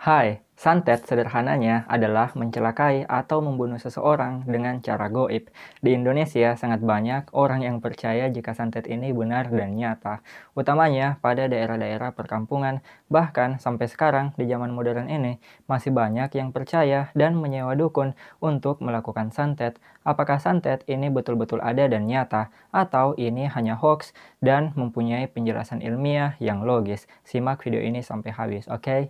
Hai, santet sederhananya adalah mencelakai atau membunuh seseorang dengan cara goib. Di Indonesia, sangat banyak orang yang percaya jika santet ini benar dan nyata, utamanya pada daerah-daerah perkampungan. Bahkan sampai sekarang di zaman modern ini, masih banyak yang percaya dan menyewa dukun untuk melakukan santet. Apakah santet ini betul-betul ada dan nyata, atau ini hanya hoax dan mempunyai penjelasan ilmiah yang logis? Simak video ini sampai habis, oke?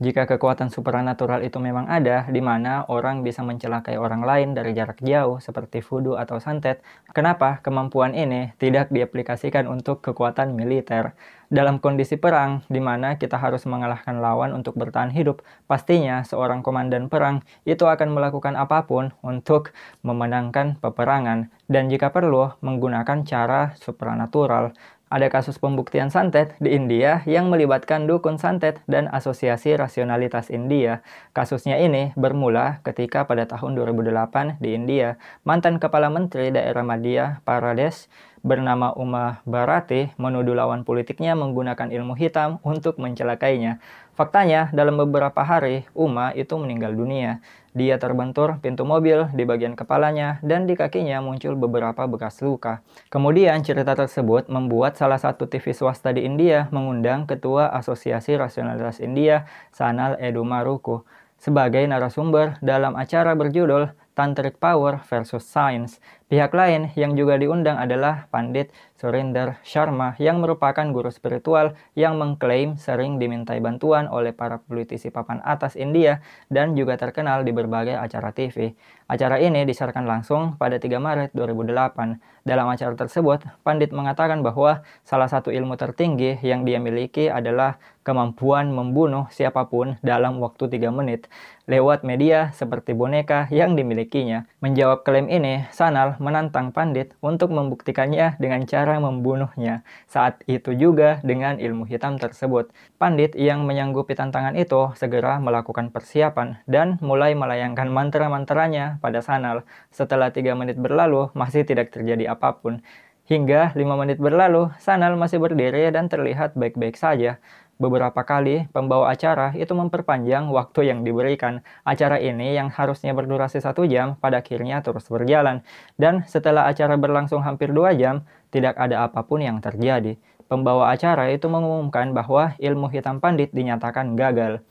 Jika kekuatan supranatural itu memang ada, di mana orang bisa mencelakai orang lain dari jarak jauh seperti voodoo atau santet, kenapa kemampuan ini tidak diaplikasikan untuk kekuatan militer? Dalam kondisi perang, di mana kita harus mengalahkan lawan untuk bertahan hidup, pastinya seorang komandan perang itu akan melakukan apapun untuk memenangkan peperangan, dan jika perlu, menggunakan cara supranatural. Ada kasus pembuktian santet di India yang melibatkan dukun santet dan Asosiasi Rasionalitas India. Kasusnya ini bermula ketika pada tahun 2008 di India, mantan Kepala Menteri Daerah Madhya Pradesh bernama Uma Bharati menuduh lawan politiknya menggunakan ilmu hitam untuk mencelakainya. Faktanya, dalam beberapa hari, Uma itu meninggal dunia. Dia terbentur pintu mobil di bagian kepalanya dan di kakinya muncul beberapa bekas luka. Kemudian cerita tersebut membuat salah satu TV swasta di India mengundang Ketua Asosiasi Rasionalitas India, Sanal Edumaruku, sebagai narasumber dalam acara berjudul Tantric Power versus Science. Pihak lain yang juga diundang adalah Pandit Surinder Sharma yang merupakan guru spiritual yang mengklaim sering dimintai bantuan oleh para politisi papan atas India dan juga terkenal di berbagai acara TV. Acara ini disiarkan langsung pada 3 Maret 2008. Dalam acara tersebut, Pandit mengatakan bahwa salah satu ilmu tertinggi yang dia miliki adalah kemampuan membunuh siapapun dalam waktu 3 menit lewat media seperti boneka yang dimilikinya. Menjawab klaim ini, Sanal menantang Pandit untuk membuktikannya dengan cara membunuhnya. Saat itu juga dengan ilmu hitam tersebut. Pandit yang menyanggupi tantangan itu segera melakukan persiapan dan mulai melayangkan mantra-mantranya pada Sanal. Setelah 3 menit berlalu, masih tidak terjadi apapun. Hingga 5 menit berlalu, Sanal masih berdiri dan terlihat baik-baik saja. Beberapa kali, pembawa acara itu memperpanjang waktu yang diberikan. Acara ini yang harusnya berdurasi 1 jam, pada akhirnya terus berjalan. Dan setelah acara berlangsung hampir 2 jam, tidak ada apapun yang terjadi. Pembawa acara itu mengumumkan bahwa ilmu hitam Pandit dinyatakan gagal.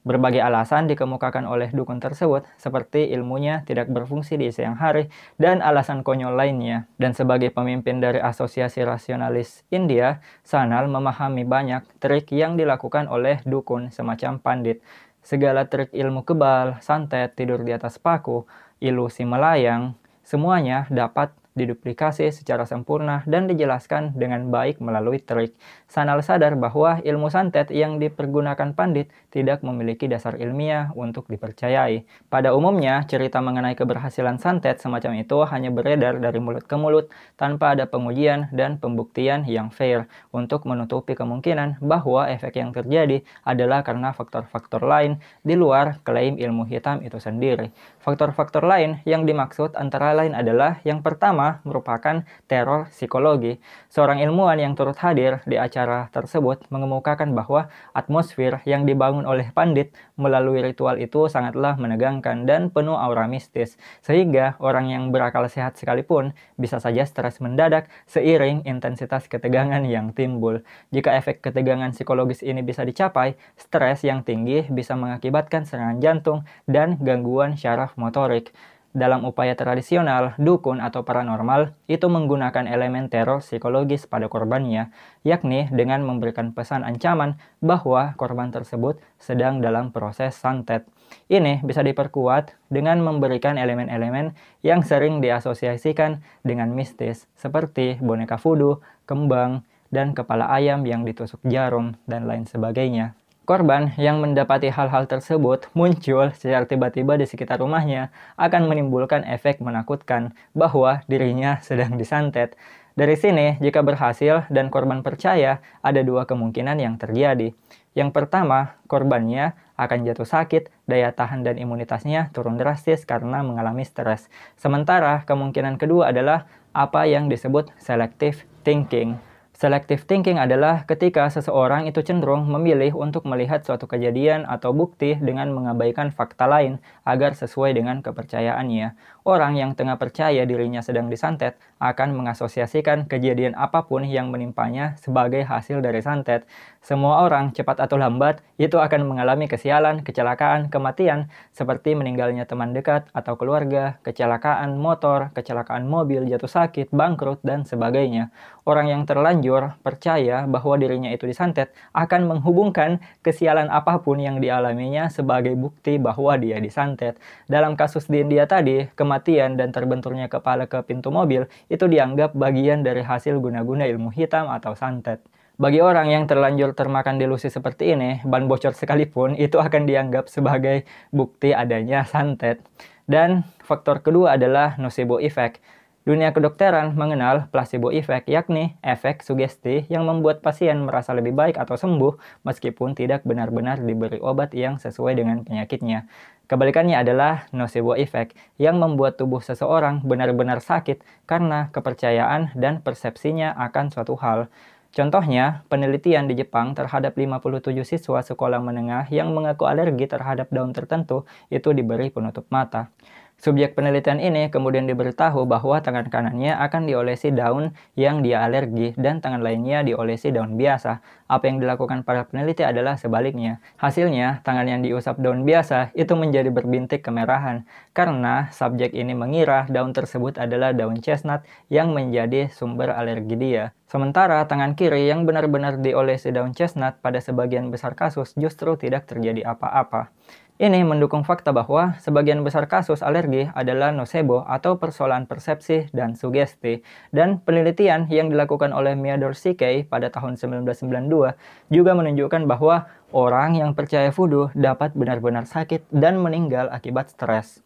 Berbagai alasan dikemukakan oleh dukun tersebut, seperti ilmunya tidak berfungsi di siang hari, dan alasan konyol lainnya. Dan sebagai pemimpin dari Asosiasi Rasionalis India, Sanal memahami banyak trik yang dilakukan oleh dukun semacam Pandit. Segala trik ilmu kebal, santet, tidur di atas paku, ilusi melayang, semuanya dapat diduplikasi secara sempurna dan dijelaskan dengan baik melalui trik. Sanal sadar bahwa ilmu santet yang dipergunakan Pandit tidak memiliki dasar ilmiah untuk dipercayai. Pada umumnya, cerita mengenai keberhasilan santet semacam itu hanya beredar dari mulut ke mulut tanpa ada pengujian dan pembuktian yang fair untuk menutupi kemungkinan bahwa efek yang terjadi adalah karena faktor-faktor lain di luar klaim ilmu hitam itu sendiri. Faktor-faktor lain yang dimaksud antara lain adalah yang pertama, merupakan teror psikologi. Seorang ilmuwan yang turut hadir di acara tersebut mengemukakan bahwa atmosfer yang dibangun oleh Pandit melalui ritual itu sangatlah menegangkan dan penuh aura mistis, sehingga orang yang berakal sehat sekalipun bisa saja stres mendadak seiring intensitas ketegangan yang timbul. Jika efek ketegangan psikologis ini bisa dicapai, stres yang tinggi bisa mengakibatkan serangan jantung dan gangguan syaraf motorik. Dalam upaya tradisional, dukun atau paranormal itu menggunakan elemen teror psikologis pada korbannya, yakni dengan memberikan pesan ancaman bahwa korban tersebut sedang dalam proses santet. Ini bisa diperkuat dengan memberikan elemen-elemen yang sering diasosiasikan dengan mistis, seperti boneka voodoo, kembang, dan kepala ayam yang ditusuk jarum, dan lain sebagainya. Korban yang mendapati hal-hal tersebut muncul secara tiba-tiba di sekitar rumahnya akan menimbulkan efek menakutkan bahwa dirinya sedang disantet. Dari sini, jika berhasil dan korban percaya, ada 2 kemungkinan yang terjadi. Yang pertama, korbannya akan jatuh sakit, daya tahan dan imunitasnya turun drastis karena mengalami stres. Sementara kemungkinan kedua adalah apa yang disebut selective thinking. Selective thinking adalah ketika seseorang itu cenderung memilih untuk melihat suatu kejadian atau bukti dengan mengabaikan fakta lain agar sesuai dengan kepercayaannya. Orang yang tengah percaya dirinya sedang disantet akan mengasosiasikan kejadian apapun yang menimpanya sebagai hasil dari santet. Semua orang, cepat atau lambat, itu akan mengalami kesialan, kecelakaan, kematian, seperti meninggalnya teman dekat atau keluarga, kecelakaan motor, kecelakaan mobil, jatuh sakit, bangkrut, dan sebagainya. Orang yang terlanjur percaya bahwa dirinya itu disantet akan menghubungkan kesialan apapun yang dialaminya sebagai bukti bahwa dia disantet. Dalam kasus di India tadi, kematian dan terbenturnya kepala ke pintu mobil itu dianggap bagian dari hasil guna-guna ilmu hitam atau santet. Bagi orang yang terlanjur termakan delusi seperti ini, ban bocor sekalipun itu akan dianggap sebagai bukti adanya santet. Dan faktor kedua adalah nocebo effect. Dunia kedokteran mengenal placebo effect, yakni efek sugesti yang membuat pasien merasa lebih baik atau sembuh meskipun tidak benar-benar diberi obat yang sesuai dengan penyakitnya. Kebalikannya adalah nocebo effect yang membuat tubuh seseorang benar-benar sakit karena kepercayaan dan persepsinya akan suatu hal. Contohnya, penelitian di Jepang terhadap 57 siswa sekolah menengah yang mengaku alergi terhadap daun tertentu itu diberi penutup mata. Subjek penelitian ini kemudian diberitahu bahwa tangan kanannya akan diolesi daun yang dia alergi dan tangan lainnya diolesi daun biasa. Apa yang dilakukan para peneliti adalah sebaliknya. Hasilnya, tangan yang diusap daun biasa itu menjadi berbintik kemerahan karena subjek ini mengira daun tersebut adalah daun chestnut yang menjadi sumber alergi dia. Sementara tangan kiri yang benar-benar diolesi daun chestnut pada sebagian besar kasus justru tidak terjadi apa-apa. Ini mendukung fakta bahwa sebagian besar kasus alergi adalah nocebo atau persoalan persepsi dan sugesti. Dan penelitian yang dilakukan oleh Meador C.K. pada tahun 1992 juga menunjukkan bahwa orang yang percaya voodoo dapat benar-benar sakit dan meninggal akibat stres.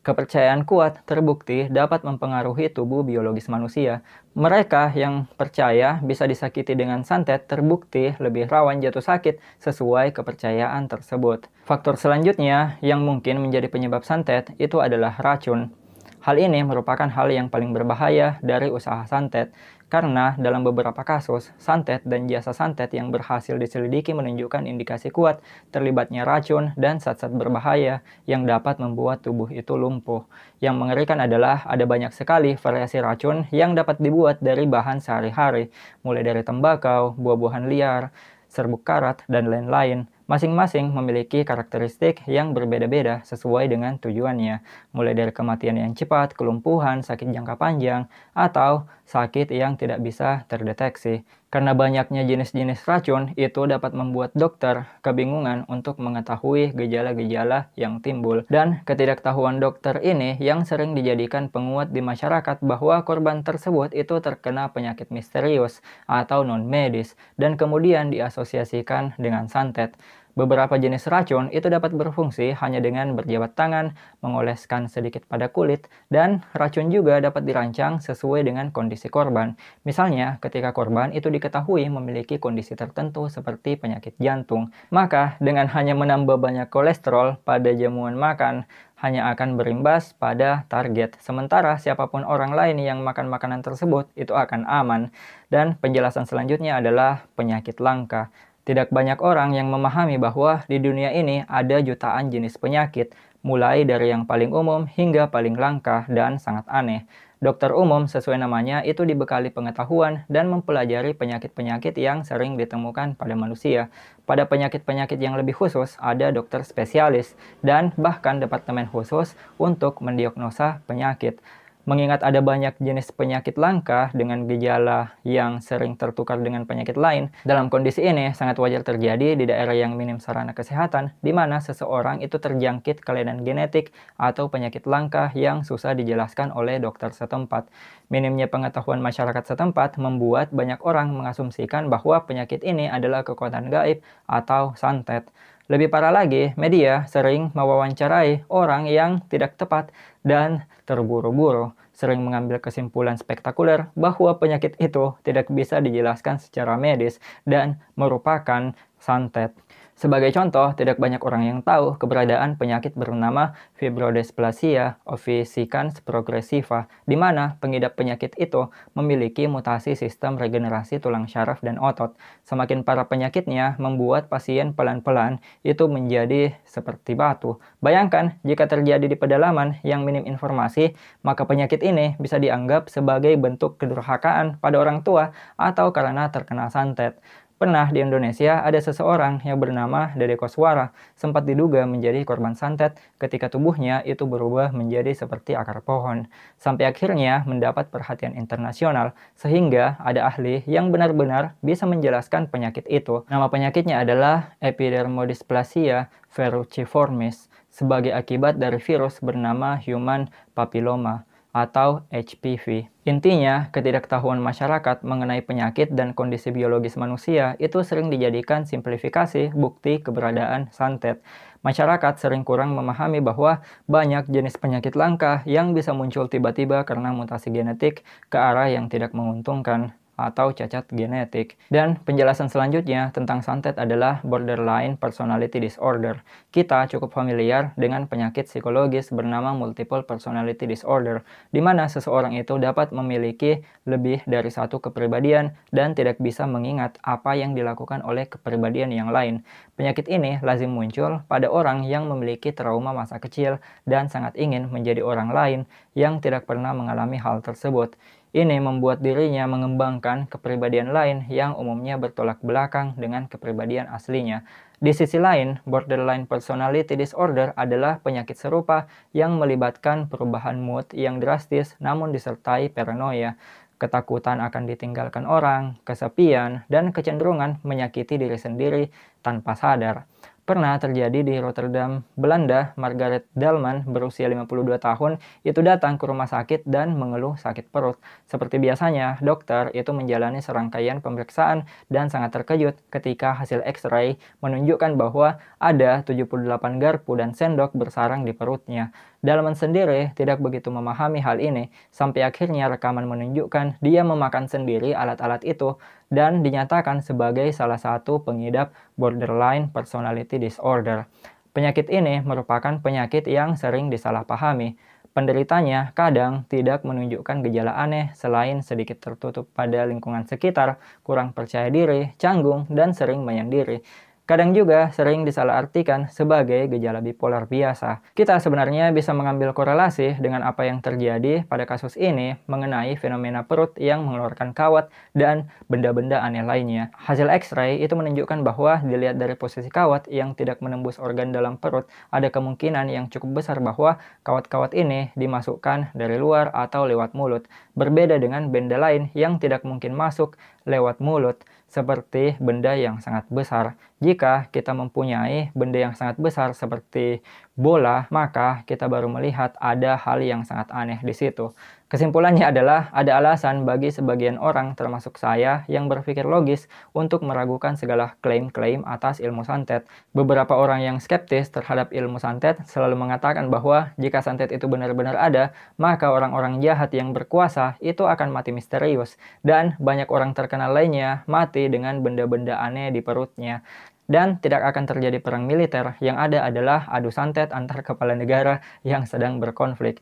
Kepercayaan kuat terbukti dapat mempengaruhi tubuh biologis manusia. Mereka yang percaya bisa disakiti dengan santet terbukti lebih rawan jatuh sakit sesuai kepercayaan tersebut. Faktor selanjutnya yang mungkin menjadi penyebab santet itu adalah racun. Hal ini merupakan hal yang paling berbahaya dari usaha santet, karena dalam beberapa kasus, santet dan jasa santet yang berhasil diselidiki menunjukkan indikasi kuat terlibatnya racun dan zat-zat berbahaya yang dapat membuat tubuh itu lumpuh. Yang mengerikan adalah ada banyak sekali variasi racun yang dapat dibuat dari bahan sehari-hari, mulai dari tembakau, buah-buahan liar, serbuk karat, dan lain-lain. Masing-masing memiliki karakteristik yang berbeda-beda sesuai dengan tujuannya, mulai dari kematian yang cepat, kelumpuhan, sakit jangka panjang, atau sakit yang tidak bisa terdeteksi. Karena banyaknya jenis-jenis racun, itu dapat membuat dokter kebingungan untuk mengetahui gejala-gejala yang timbul. Dan ketidaktahuan dokter ini yang sering dijadikan penguat di masyarakat bahwa korban tersebut itu terkena penyakit misterius atau non-medis, dan kemudian diasosiasikan dengan santet. Beberapa jenis racun itu dapat berfungsi hanya dengan berjabat tangan, mengoleskan sedikit pada kulit, dan racun juga dapat dirancang sesuai dengan kondisi korban. Misalnya, ketika korban itu diketahui memiliki kondisi tertentu seperti penyakit jantung, maka dengan hanya menambah banyak kolesterol pada jamuan makan, hanya akan berimbas pada target. Sementara siapapun orang lain yang makan makanan tersebut itu akan aman. Dan penjelasan selanjutnya adalah penyakit langka. Tidak banyak orang yang memahami bahwa di dunia ini ada jutaan jenis penyakit, mulai dari yang paling umum hingga paling langka dan sangat aneh. Dokter umum sesuai namanya itu dibekali pengetahuan dan mempelajari penyakit-penyakit yang sering ditemukan pada manusia. Pada penyakit-penyakit yang lebih khusus, ada dokter spesialis dan bahkan departemen khusus untuk mendiagnosa penyakit. Mengingat ada banyak jenis penyakit langka dengan gejala yang sering tertukar dengan penyakit lain, dalam kondisi ini sangat wajar terjadi di daerah yang minim sarana kesehatan, di mana seseorang itu terjangkit kelainan genetik atau penyakit langka yang susah dijelaskan oleh dokter setempat. Minimnya pengetahuan masyarakat setempat membuat banyak orang mengasumsikan bahwa penyakit ini adalah kekuatan gaib atau santet. Lebih parah lagi, media sering mewawancarai orang yang tidak tepat dan terburu-buru, sering mengambil kesimpulan spektakuler bahwa penyakit itu tidak bisa dijelaskan secara medis dan merupakan santet. Sebagai contoh, tidak banyak orang yang tahu keberadaan penyakit bernama fibrodysplasia ossificans progressiva, di mana pengidap penyakit itu memiliki mutasi sistem regenerasi tulang syaraf dan otot. Semakin parah penyakitnya, membuat pasien pelan-pelan itu menjadi seperti batu. Bayangkan, jika terjadi di pedalaman yang minim informasi, maka penyakit ini bisa dianggap sebagai bentuk kedurhakaan pada orang tua atau karena terkena santet. Pernah di Indonesia ada seseorang yang bernama Dede Koswara sempat diduga menjadi korban santet ketika tubuhnya itu berubah menjadi seperti akar pohon. Sampai akhirnya mendapat perhatian internasional sehingga ada ahli yang benar-benar bisa menjelaskan penyakit itu. Nama penyakitnya adalah epidermodysplasia verruciformis sebagai akibat dari virus bernama human papilloma atau HPV. Intinya, ketidaktahuan masyarakat mengenai penyakit dan kondisi biologis manusia itu sering dijadikan simplifikasi bukti keberadaan santet. Masyarakat sering kurang memahami bahwa banyak jenis penyakit langka yang bisa muncul tiba-tiba karena mutasi genetik ke arah yang tidak menguntungkan atau cacat genetik. Dan penjelasan selanjutnya tentang santet adalah borderline personality disorder. Kita cukup familiar dengan penyakit psikologis bernama multiple personality disorder, di mana seseorang itu dapat memiliki lebih dari satu kepribadian dan tidak bisa mengingat apa yang dilakukan oleh kepribadian yang lain. Penyakit ini lazim muncul pada orang yang memiliki trauma masa kecil dan sangat ingin menjadi orang lain yang tidak pernah mengalami hal tersebut. Ini membuat dirinya mengembangkan kepribadian lain yang umumnya bertolak belakang dengan kepribadian aslinya. Di sisi lain, borderline personality disorder adalah penyakit serupa yang melibatkan perubahan mood yang drastis namun disertai paranoia, ketakutan akan ditinggalkan orang, kesepian, dan kecenderungan menyakiti diri sendiri tanpa sadar. Pernah terjadi di Rotterdam, Belanda. Margaret Dalman berusia 52 tahun itu datang ke rumah sakit dan mengeluh sakit perut. Seperti biasanya, dokter itu menjalani serangkaian pemeriksaan dan sangat terkejut ketika hasil X-ray menunjukkan bahwa ada 78 garpu dan sendok bersarang di perutnya. Dalman sendiri tidak begitu memahami hal ini, sampai akhirnya rekaman menunjukkan dia memakan sendiri alat-alat itu dan dinyatakan sebagai salah satu pengidap borderline personality disorder. Penyakit ini merupakan penyakit yang sering disalahpahami. Penderitanya kadang tidak menunjukkan gejala aneh selain sedikit tertutup pada lingkungan sekitar, kurang percaya diri, canggung, dan sering menyendiri. Kadang juga sering disalahartikan sebagai gejala bipolar biasa. Kita sebenarnya bisa mengambil korelasi dengan apa yang terjadi pada kasus ini mengenai fenomena perut yang mengeluarkan kawat dan benda-benda aneh lainnya. Hasil X-ray itu menunjukkan bahwa dilihat dari posisi kawat yang tidak menembus organ dalam perut, ada kemungkinan yang cukup besar bahwa kawat-kawat ini dimasukkan dari luar atau lewat mulut. Berbeda dengan benda lain yang tidak mungkin masuk lewat mulut, seperti benda yang sangat besar. Jika kita mempunyai benda yang sangat besar seperti bola, maka kita baru melihat ada hal yang sangat aneh di situ. Kesimpulannya adalah ada alasan bagi sebagian orang termasuk saya yang berpikir logis untuk meragukan segala klaim-klaim atas ilmu santet. Beberapa orang yang skeptis terhadap ilmu santet selalu mengatakan bahwa jika santet itu benar-benar ada, maka orang-orang jahat yang berkuasa itu akan mati misterius dan banyak orang terkenal lainnya mati dengan benda-benda aneh di perutnya. Dan tidak akan terjadi perang militer, yang ada adalah adu santet antar kepala negara yang sedang berkonflik.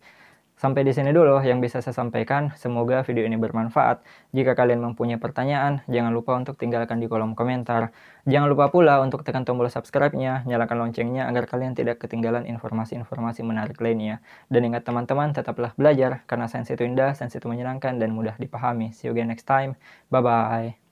Sampai di sini dulu yang bisa saya sampaikan. Semoga video ini bermanfaat. Jika kalian mempunyai pertanyaan, jangan lupa untuk tinggalkan di kolom komentar. Jangan lupa pula untuk tekan tombol subscribe-nya, nyalakan loncengnya agar kalian tidak ketinggalan informasi-informasi menarik lainnya. Dan ingat teman-teman, tetaplah belajar, karena sains itu indah, sains itu menyenangkan, dan mudah dipahami. See you again next time. Bye-bye.